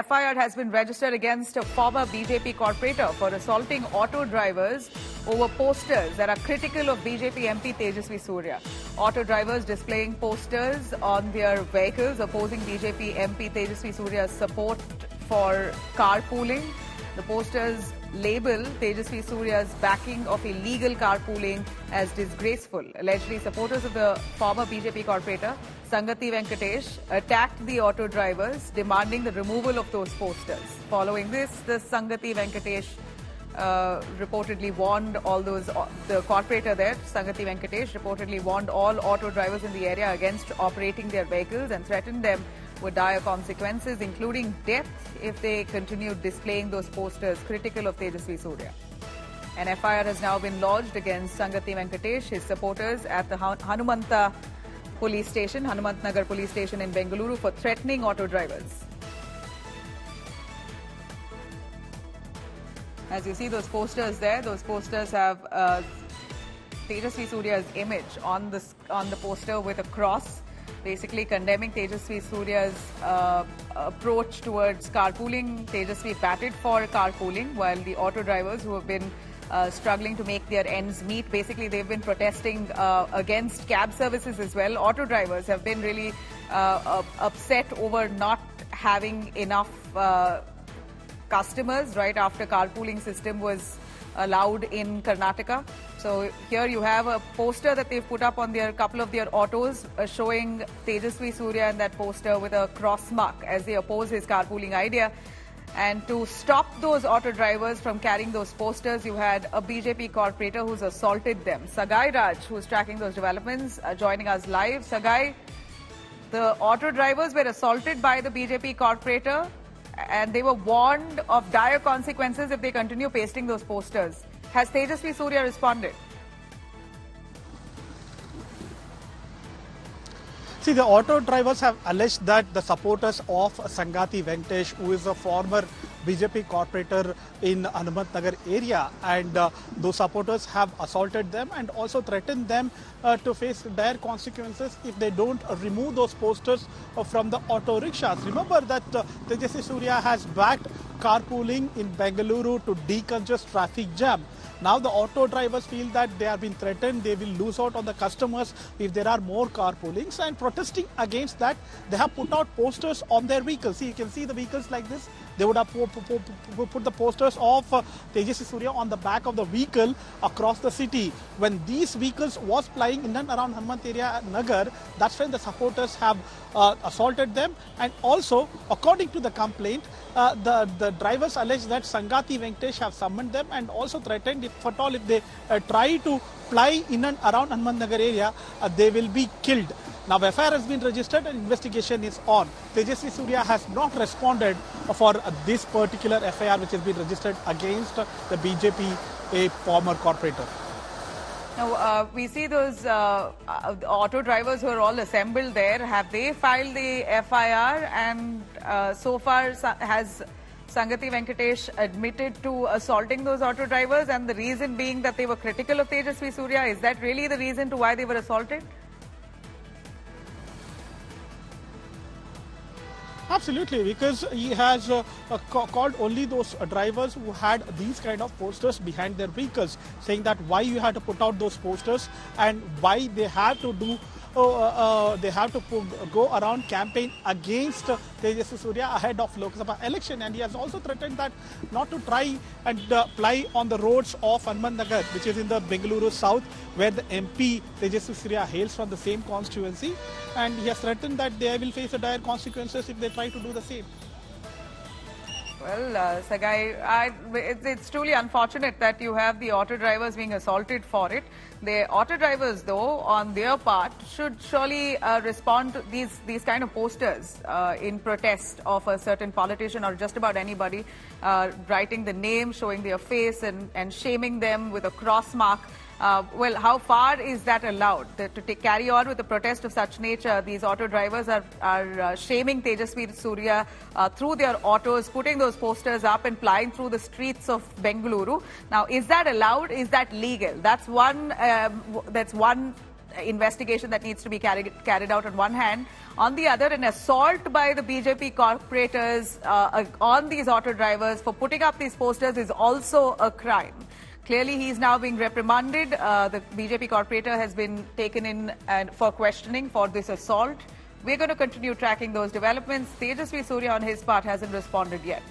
FIR has been registered against a former BJP corporator for assaulting auto drivers over posters that are critical of BJP MP Tejasvi Surya. Auto drivers displaying posters on their vehicles opposing BJP MP Tejasvi Surya's support for carpooling. The posters label Tejasvi Surya's backing of illegal carpooling as disgraceful. Allegedly, supporters of the former BJP corporator, Sangati Venkatesh, attacked the auto drivers, demanding the removal of those posters. Following this, the Sangati Venkatesh reportedly warned the corporator there, Sangati Venkatesh, reportedly warned all auto drivers in the area against operating their vehicles and threatened them with dire consequences, including death, if they continued displaying those posters critical of Tejasvi Surya. An FIR has now been lodged against Sangati Venkatesh, his supporters at the Hanumantnagar Police Station in Bengaluru for threatening auto drivers. As you see those posters there, those posters have Tejasvi Surya's image on the poster with a cross, basically condemning Tejasvi Surya's approach towards carpooling. Tejasvi batted for carpooling, while the auto drivers who have been struggling to make their ends meet, basically they've been protesting against cab services as well. Auto drivers have been really upset over not having enough customers right after carpooling system was allowed in Karnataka. So here you have a poster that they've put up on their couple of their autos showing Tejasvi Surya in that poster with a cross mark as they oppose his carpooling idea. And to stop those auto drivers from carrying those posters, you had a BJP corporator who's assaulted them. Sagai Raj, who's tracking those developments, joining us live. Sagai, the auto drivers were assaulted by the BJP corporator and they were warned of dire consequences if they continue pasting those posters. Has Tejasvi Surya responded? See, the auto drivers have alleged that the supporters of Sangati Venkatesh, who is a former BJP corporator in Hanumantnagar area, and those supporters have assaulted them and also threatened them to face dire consequences if they don't remove those posters from the auto rickshaws. Remember that Tejasvi Surya has backed carpooling in Bengaluru to decongest traffic jam. Now the auto drivers feel that they have been threatened, they will lose out on the customers if there are more carpoolings, and protesting against that, they have put out posters on their vehicles. See, you can see the vehicles like this. They would have put the posters of Tejasvi Surya on the back of the vehicle across the city. When these vehicles was plying in and around Nagar, that's when the supporters have assaulted them. And also, according to the complaint, the drivers allege that Sangati Venkatesh have summoned them and also threatened if they try to ply in and around Hanumantnagar area, they will be killed. Now, FIR has been registered and investigation is on. Tejasvi Surya has not responded for this particular FIR which has been registered against the BJP, a former corporator. Now, we see those auto drivers who are all assembled there. Have they filed the FIR? And so far, has Sangati Venkatesh admitted to assaulting those auto drivers, and the reason being that they were critical of Tejasvi Surya? Is that really the reason to why they were assaulted? Absolutely, because he has called only those drivers who had these kind of posters behind their vehicles, saying that why you had to put out those posters and why they have to do go around campaign against Tejasvi Surya ahead of Lok Sabha election. And he has also threatened that not to try and ply on the roads of Hanumantnagar, which is in the Bengaluru south, where the MP Tejasvi Surya hails from the same constituency. And he has threatened that they will face dire consequences if they try to do the same. Well, Sagai, it's truly unfortunate that you have the auto drivers being assaulted for it. The auto drivers, though, on their part, should surely respond to these kind of posters in protest of a certain politician or just about anybody, writing the name, showing their face and shaming them with a cross mark. Well, how far is that allowed? To carry on with a protest of such nature, these auto drivers are shaming Tejasvi Surya through their autos, putting those posters up and plying through the streets of Bengaluru. Now, is that allowed? Is that legal? That's one investigation that needs to be carried out on one hand. On the other, an assault by the BJP corporators on these auto drivers for putting up these posters is also a crime. Clearly, he is now being reprimanded. The BJP corporator has been taken in for questioning for this assault. We're going to continue tracking those developments. Tejasvi Surya, on his part, hasn't responded yet.